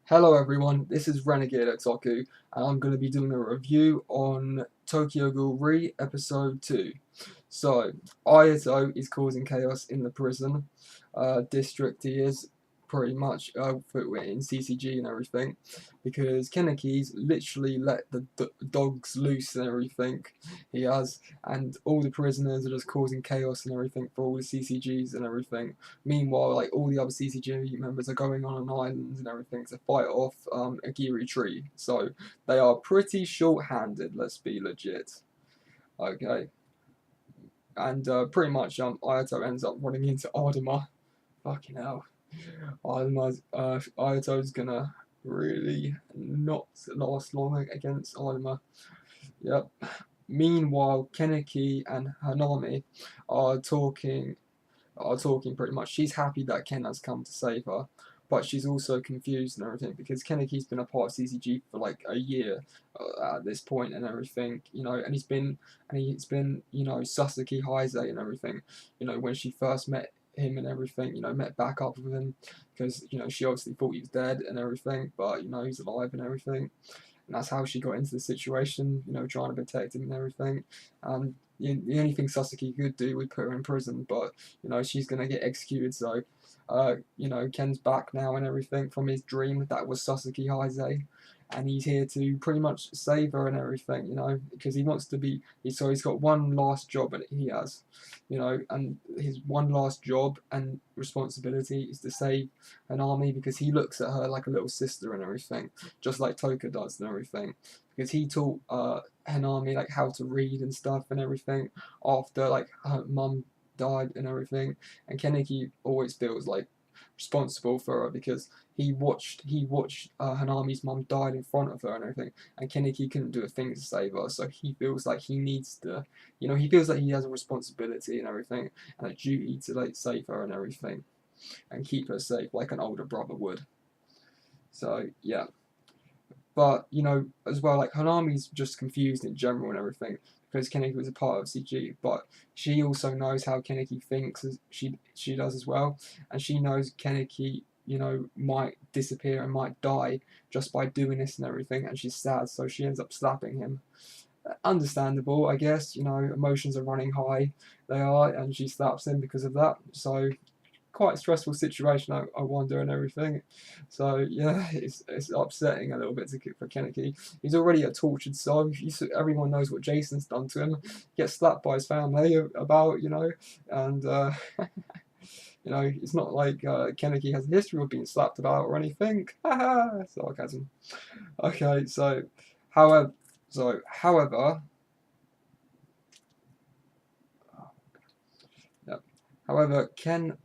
Hello everyone, this is Renegade Otaku, and I'm going to be doing a review on Tokyo Ghoul Re Episode 2. So, Ayato is causing chaos in the prison district he is, pretty much, in CCG and everything, because Keneki's literally let the dogs loose and everything he has, and all the prisoners are just causing chaos and everything for all the CCGs and everything. Meanwhile, like all the other CCG members are going on an island and everything to fight off a Giri tree. So they are pretty short-handed. Let's be legit. Okay, and pretty much Ayato ends up running into Ardama. Fucking hell, Ayato's gonna really not last long against Ardama. Yep. Meanwhile, Keneki and Hanami are talking pretty much. She's happy that Ken has come to save her, but she's also confused and everything because Keneki's been a part of CCG for like a year at this point and everything, and he's been, Sasuke Heise and everything, when she first met him and everything, met back up with him because, she obviously thought he was dead and everything, but, he's alive and everything. And that's how she got into the situation, trying to protect him and everything. The only thing Sasuke could do would put her in prison, but she's gonna get executed. So, Ken's back now and everything from his dream that was Sasuke Heise, and he's here to pretty much save her and everything, because he wants to be. So he's got one last job, and he has, and his one last job and responsibility is to save an army because he looks at her like a little sister and everything, just like Toka does and everything, because he taught Hanami like how to read and stuff and everything after like her mum died and everything, and Kaneki always feels like responsible for her because he watched Hanami's mum died in front of her and everything, and Kaneki couldn't do a thing to save her, so he feels like he needs to, he feels like he has a responsibility and everything and a duty to like save her and everything and keep her safe like an older brother would. So yeah. But, as well, like, Hanami's just confused in general and everything because Kaneki was a part of CG, but she also knows how Kaneki thinks, as she does as well, and she knows Kaneki, might disappear and might die just by doing this and everything, and she's sad, so she ends up slapping him. Understandable, I guess, emotions are running high, they are, and she slaps him because of that, so quite a stressful situation, I wonder, and everything. So yeah, it's upsetting a little bit for Kaneki. He's already a tortured soul. Everyone knows what Jason's done to him. He gets slapped by his family about, and it's not like Kaneki has a history of being slapped about or anything. Haha, sarcasm. Okay, however, however, yeah, however, Ken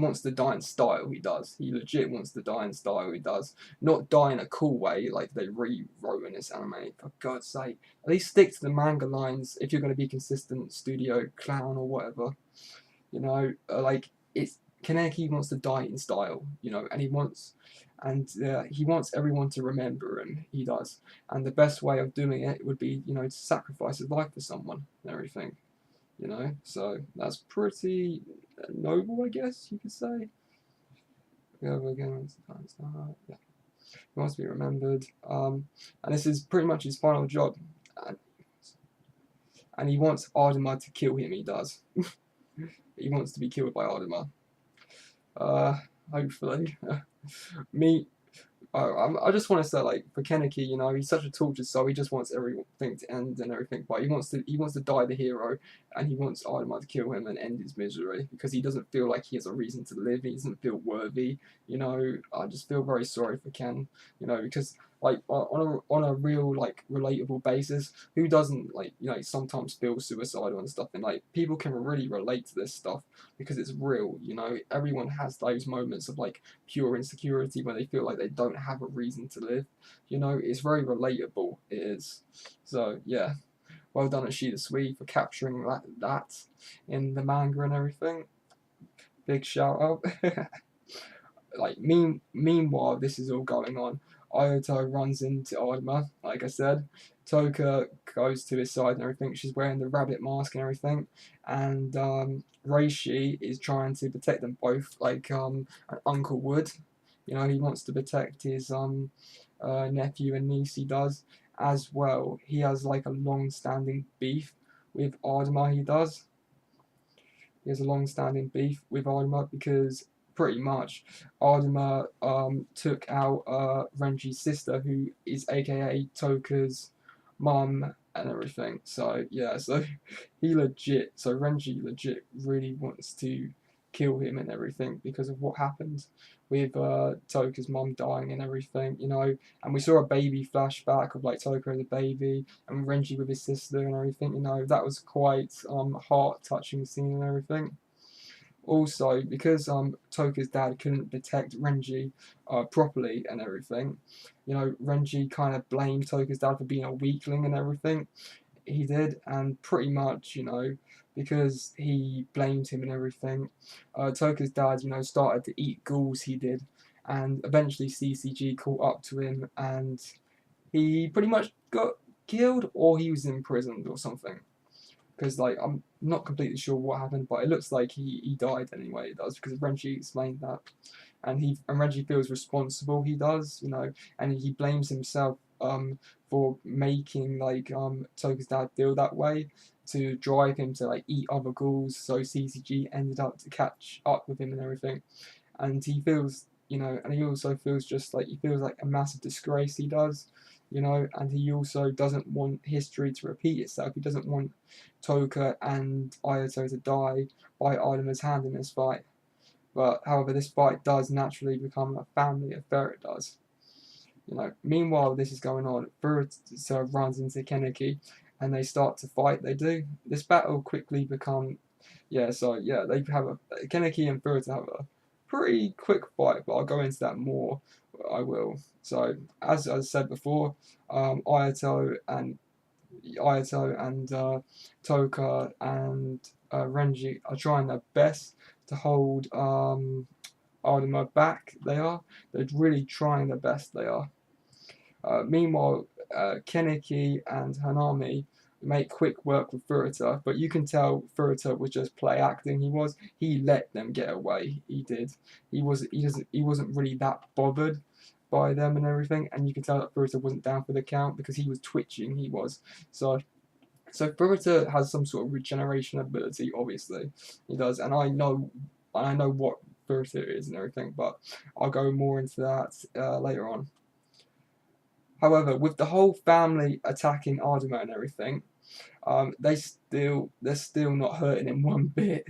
wants to die in style, he does. He legit wants to die in style, he does. Not die in a cool way like they rewrote in this anime, for God's sake. At least stick to the manga lines if you're going to be consistent, studio, clown, or whatever. It's Kaneki wants to die in style, and he wants everyone to remember him, he does. And the best way of doing it would be, to sacrifice his life for someone and everything. So that's pretty noble, I guess you could say. Yeah, again, yeah. He wants to be remembered, and this is pretty much his final job, and he wants Ardama to kill him. He does. He wants to be killed by Ardama. Hopefully, me. I just want to say, like, for Kaneki, he's such a tortured soul. He just wants everything to end and everything, but he wants to die the hero, and he wants Ardama to kill him and end his misery because he doesn't feel like he has a reason to live. He doesn't feel worthy. I just feel very sorry for Ken. Because like on a real like relatable basis, who doesn't like sometimes feel suicidal and stuff, and like people can really relate to this stuff because it's real. Everyone has those moments of like pure insecurity when they feel like they don't have a reason to live. It's very relatable. It is. So yeah, well done Ashita Sui for capturing that in the manga and everything. Big shout out. Like meanwhile, this is all going on. Ayato runs into Ardama, like I said. Toka goes to his side and everything. She's wearing the rabbit mask and everything. And Reishi is trying to protect them both, like an uncle would. You know, he wants to protect his nephew and niece. He does as well. He has like a long-standing beef with Ardama. He has a long-standing beef with Ardama because pretty much Ardama took out Renji's sister, who is AKA Toka's mum and everything. So yeah, so so Renji legit really wants to kill him and everything because of what happened with Toka's mum dying and everything, you know. And we saw a baby flashback of like Toka as a baby and Renji with his sister and everything, you know. That was quite heart touching scene and everything. Also, because Toka's dad couldn't detect Renji properly and everything, you know, Renji kind of blamed Toka's dad for being a weakling and everything. He did, and pretty much, you know, because he blamed him and everything, Toka's dad, you know, started to eat ghouls. He did, and eventually CCG caught up to him, and he pretty much got killed, or he was imprisoned or something. Because like I'm not completely sure what happened, but it looks like he died anyway. It does, because Renji explained that, and Renji feels responsible. He does, you know, and he blames himself for making like Toka's dad feel that way to drive him to like eat other ghouls. So CCG ended up to catch up with him and everything, and he feels, you know, and he also feels just like he feels like a massive disgrace. He does, you know, and he also doesn't want history to repeat itself. He doesn't want Toka and Ayato to die by Ardama's hand in this fight. But however, this fight does naturally become a family affair. It does. You know. Meanwhile, this is going on. Furuta runs into Kaneki, and they start to fight. They do. This battle quickly become. Yeah. So yeah, they have a Kaneki and Furuta have a pretty quick fight, but I'll go into that more. I will. So as I said before, Ayato and Toka and Renji are trying their best to hold Ardama back. They're really trying their best. They are. Meanwhile, Kaneki and Hanami make quick work with Furuta, but you can tell Furuta was just play acting. He let them get away. He did. He wasn't really that bothered by them and everything, and you can tell that Furuta wasn't down for the count because he was twitching. He was. So Furuta has some sort of regeneration ability. Obviously, he does, and I know what Furuta is and everything, but I'll go more into that later on. However, with the whole family attacking Ardama and everything, they're still not hurting him one bit.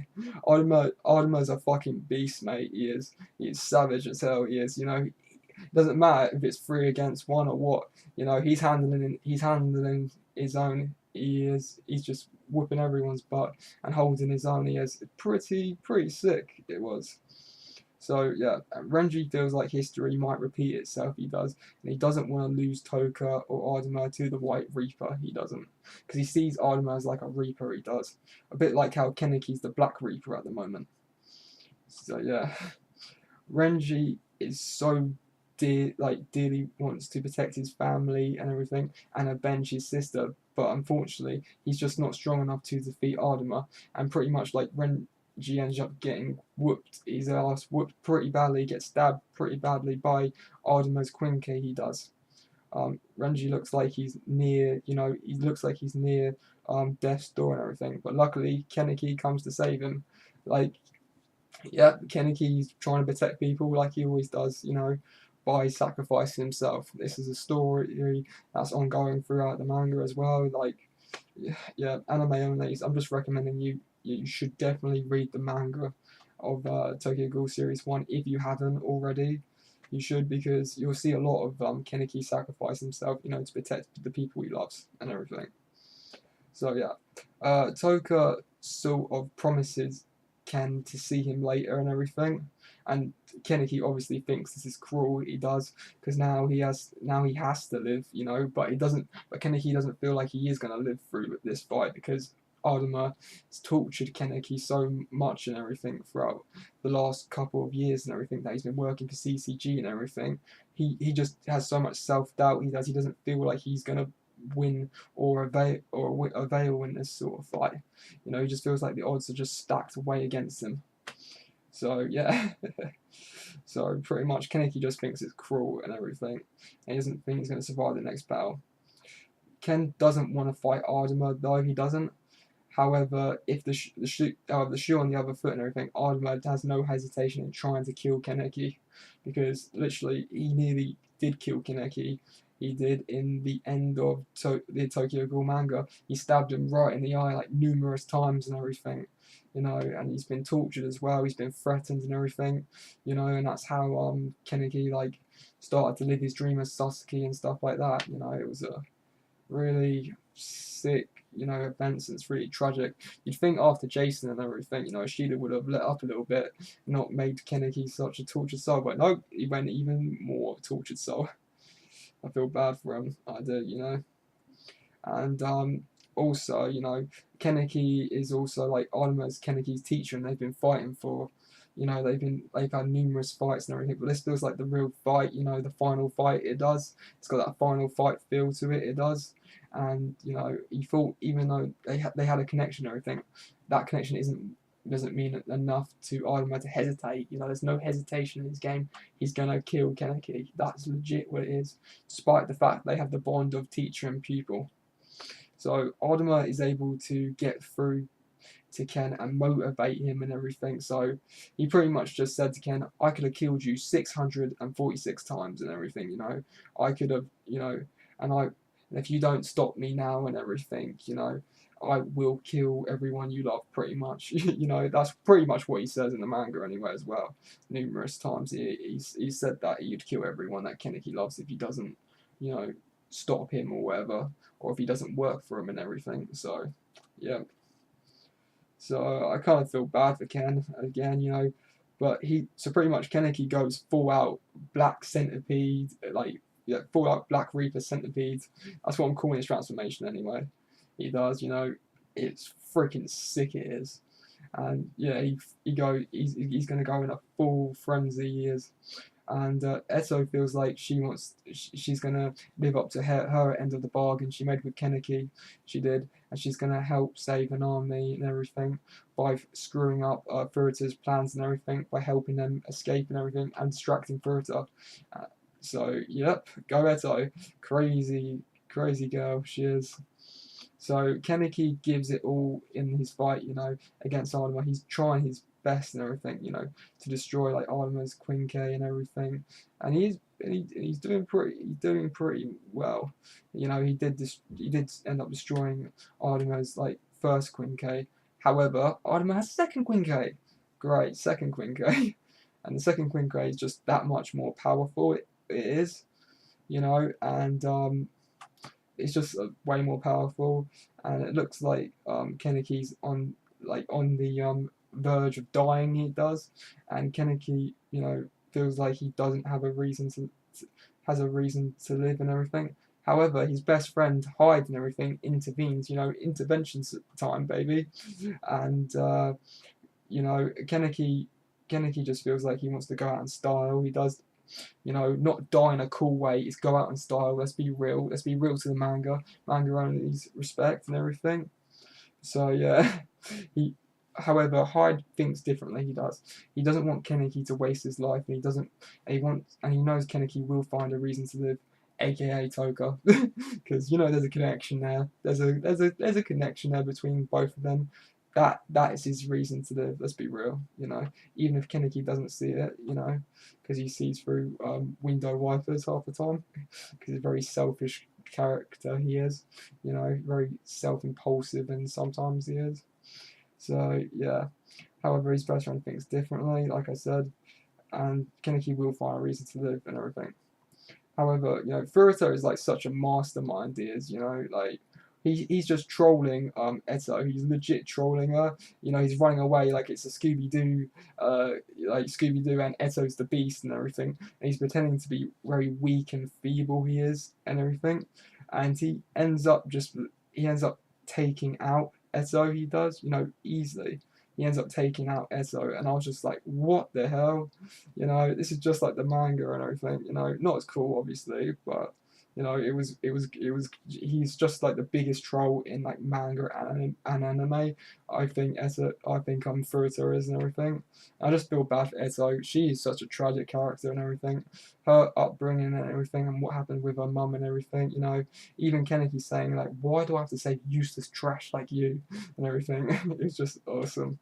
Ardama's a fucking beast, mate. He is savage as hell. He is, you know. It doesn't matter if it's 3 against 1 or what. You know, he's handling his own. He's just whooping everyone's butt and holding his own. He is pretty sick. It was. So yeah, Renji feels like history might repeat itself. He does, and he doesn't want to lose Toka or Ardama to the White Reaper. He doesn't, because he sees Ardama as like a Reaper. He does, a bit like how Keneki's the Black Reaper at the moment. So yeah, Renji is so dearly wants to protect his family and everything, and avenge his sister. But unfortunately, he's just not strong enough to defeat Ardama, and pretty much like Renji ends up getting whooped, his ass whooped pretty badly, gets stabbed pretty badly by Ardama's Quinke. He does. Renji looks like he's near, you know, he looks like he's near death's door and everything. But luckily, Kaneki comes to save him. Like, yeah, Kaneki's trying to protect people like he always does, you know, by sacrificing himself. This is a story that's ongoing throughout the manga as well. Like, yeah, anime only. I'm just recommending you should definitely read the manga of Tokyo Ghoul Series 1 if you haven't already. You should, because you'll see a lot of Kaneki sacrifice himself, you know, to protect the people he loves and everything. So yeah, Toka sort of promises Ken to see him later and everything, and Kaneki obviously thinks this is cruel. He does, because now he has to live, you know, but he doesn't. But Kaneki doesn't feel like he is gonna live through this fight because Ardama has tortured Kaneki so much and everything throughout the last couple of years and everything that he's been working for CCG and everything. He just has so much self doubt. He doesn't feel like he's gonna win or avail in this sort of fight. You know, he just feels like the odds are just stacked way against him. So yeah, so pretty much Kaneki just thinks it's cruel and everything, and he doesn't think he's going to survive the next battle. Ken doesn't want to fight Ardama though, he doesn't. However, if the shoe on the other foot and everything, Ardama has no hesitation in trying to kill Kaneki, because literally he nearly did kill Kaneki. He did in the end of the Tokyo Ghoul manga. He stabbed him right in the eye like numerous times and everything, and he's been tortured as well. He's been threatened and everything, and that's how Kaneki like started to live his dream as Sasuke and stuff like that. It was a really sick, events, and it's really tragic. You'd think after Jason and everything, Ishida would have let up a little bit, not made Kaneki such a tortured soul, but no, he went even more tortured soul. I feel bad for him, I do. And also, Kaneki is also like Artemis Kaneki's teacher, and they've been fighting for, they've had numerous fights and everything. But this feels like the real fight, the final fight. It does. It's got that final fight feel to it. It does. And he thought even though they had a connection and everything, that connection doesn't mean enough to Artemis to hesitate. There's no hesitation in his game. He's gonna kill Kaneki. That's legit what it is, despite the fact they have the bond of teacher and pupil. So Ardama is able to get through to Ken and motivate him and everything. So he pretty much just said to Ken, I could have killed you 646 times and everything, I could have, and if you don't stop me now and everything, I will kill everyone you love, pretty much. That's pretty much what he says in the manga anyway as well. Numerous times he said that he'd kill everyone that Kaneki loves if he doesn't, stop him or whatever, or if he doesn't work for him and everything. So, yeah. So I kind of feel bad for Ken again, but so pretty much Kaneki goes full out Black Centipede, like, yeah, full out Black Reaper Centipede. That's what I'm calling his transformation anyway. He does, it's freaking sick it is. And yeah, he's gonna go in a full frenzy. He is. And Eto feels like she's gonna live up to her end of the bargain she made with Kaneki. She did, and she's gonna help save an army and everything by screwing up Furuta's plans and everything, by helping them escape and everything, and distracting Furuta. So yep, go Eto, crazy girl she is. So Kaneki gives it all in his fight, against Ardama. He's trying his best and everything, to destroy like Ardama's Quinque and everything, and he's doing pretty well. He did end up destroying Ardama's like first Quinque. However, Ardama has a second Quinque. Great, second Quinque. And the second Quinque is just that much more powerful. It is, and it's just way more powerful, and it looks like Kaneki's on the verge of dying. He does, and Kaneki, feels like he doesn't have a reason to live and everything. However, his best friend Hyde and everything intervenes. Interventions time, baby, and Kaneki just feels like he wants to go out in style. He does. Not die in a cool way. It's go out in style. Let's be real. Let's be real to the manga. Manga only needs respect and everything. So yeah, However, Hyde thinks differently. He does. He doesn't want Kaneki to waste his life, and he doesn't. And he knows Kaneki will find a reason to live, aka Toka, because there's a connection there. There's a connection there between both of them. That is his reason to live. Let's be real, Even if Kaneki doesn't see it, because he sees through window wipers half the time, because he's a very selfish character. He is, very self-impulsive, and sometimes he is. So yeah. However, his best friend thinks differently, like I said, and Kaneki will find a reason to live and everything. However, Furuta is like such a mastermind. He is, like he's just trolling Eto. He's legit trolling her. He's running away like it's a Scooby Doo, like Scooby Doo, and Eto's the Beast and everything. And he's pretending to be very weak and feeble. He is and everything, and he ends up taking out Eto. He does, easily. He ends up taking out Eto, and I was just like, what the hell? This is just like the manga and everything, not as cool, obviously, but You know, he's just like the biggest troll in like manga and anime. I think Furuta is and everything. I just feel bad for Eto. She is such a tragic character and everything. Her upbringing and everything, and what happened with her mum and everything. You know, even Kaneki saying like, "Why do I have to say useless trash like you?" and everything. It's just awesome.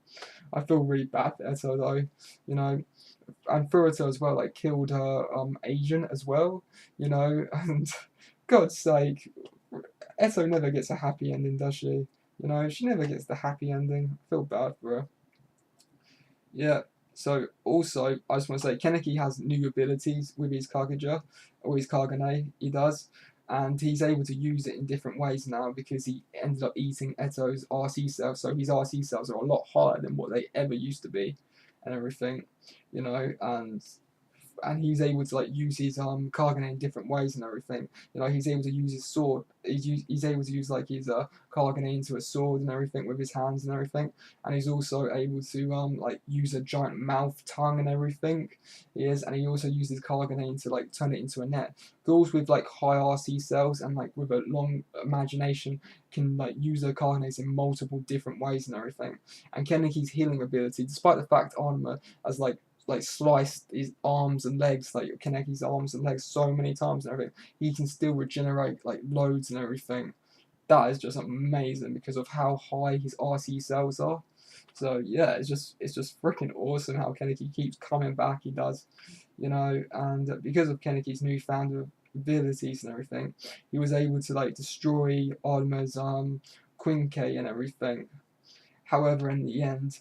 I feel really bad for Eto though. You know, and Furuta as well, like killed her agent as well, you know, and God's sake, Eto never gets a happy ending, does she? You know, she never gets the happy ending. I feel bad for her. Yeah. So also, I just want to say, Kaneki has new abilities with his Kagura, or his Kagane. He does, and he's able to use it in different ways now because he ended up eating Eto's RC cells. So his RC cells are a lot higher than what they ever used to be, and everything, you know, and he's able to like use his Kagane in different ways and everything. You know, he's able to use his sword. He's able to use like his Kagane into a sword and everything with his hands and everything. And he's also able to like use a giant mouth tongue and everything. He is, and he also uses Kagane to like turn it into a net. Ghouls with like high RC cells and like with a long imagination can like use their Kaganes in multiple different ways and everything. And Keneki's healing ability, despite the fact Armor has like sliced his arms and legs, like Kaneki's arms and legs so many times and everything, he can still regenerate like loads and everything. That is just amazing because of how high his RC cells are. So yeah, it's just freaking awesome how Kaneki keeps coming back. He does, you know, and because of Kaneki's newfound abilities and everything, he was able to like destroy Arma's Quinke and everything. However, in the end,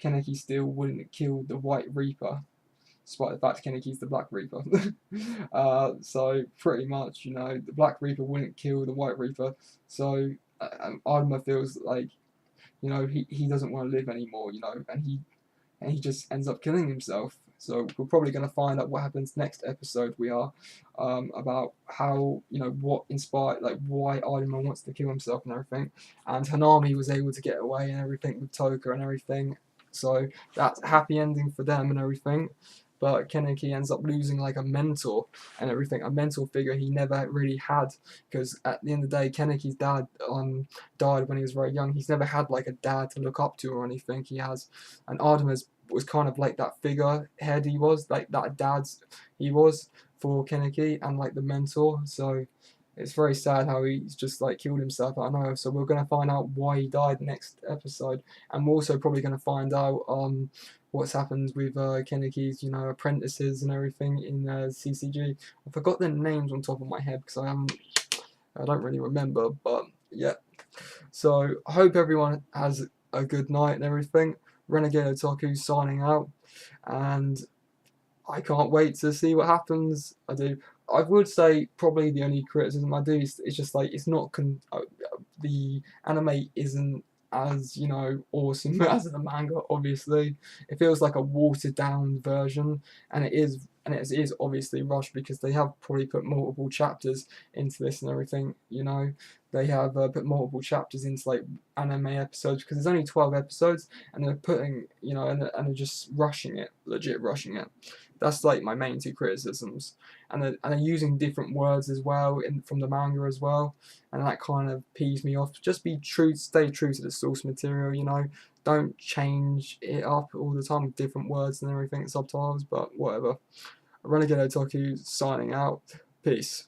Kaneki still wouldn't kill the White Reaper, despite the fact Kaneki's the Black Reaper. So pretty much, you know, the Black Reaper wouldn't kill the White Reaper. So Adama feels like, you know, he doesn't want to live anymore, you know, and he just ends up killing himself. So we're probably going to find out what happens next episode. We are about how, you know, what inspired, like why Arima wants to kill himself and everything, and Hanami was able to get away and everything with Toka and everything. So that's a happy ending for them and everything. But Kaneki ends up losing like a mentor and everything, a mentor figure he never really had, because at the end of the day, Kaneki's dad died when he was very young. He's never had like a dad to look up to or anything. He has, and Artemis was kind of like that figure head he was, like that dad's he was for Kaneki and like the mentor. So it's very sad how he's just like killed himself out of nowhere. So we're gonna find out why he died next episode, and we're also probably gonna find out what's happened with Kaneki's, you know, apprentices and everything in CCG. I forgot their names on top of my head because I don't really remember, but yeah. So I hope everyone has a good night and everything. Renegade Otaku signing out, and I can't wait to see what happens. I would say probably the only criticism I do is it's just like it's not the anime isn't as, you know, awesome as the manga. Obviously, it feels like a watered down version, and it is obviously rushed because they have probably put multiple chapters into this and everything. You know, they have put multiple chapters into like anime episodes because there's only 12 episodes, and they're putting, you know, and they're just rushing it, legit rushing it. That's like my main two criticisms, and they're using different words as well from the manga as well, and that kind of pees me off. Just be true, stay true to the source material, you know. Don't change it up all the time with different words and everything, subtitles, but whatever. Renegade Otaku signing out. Peace.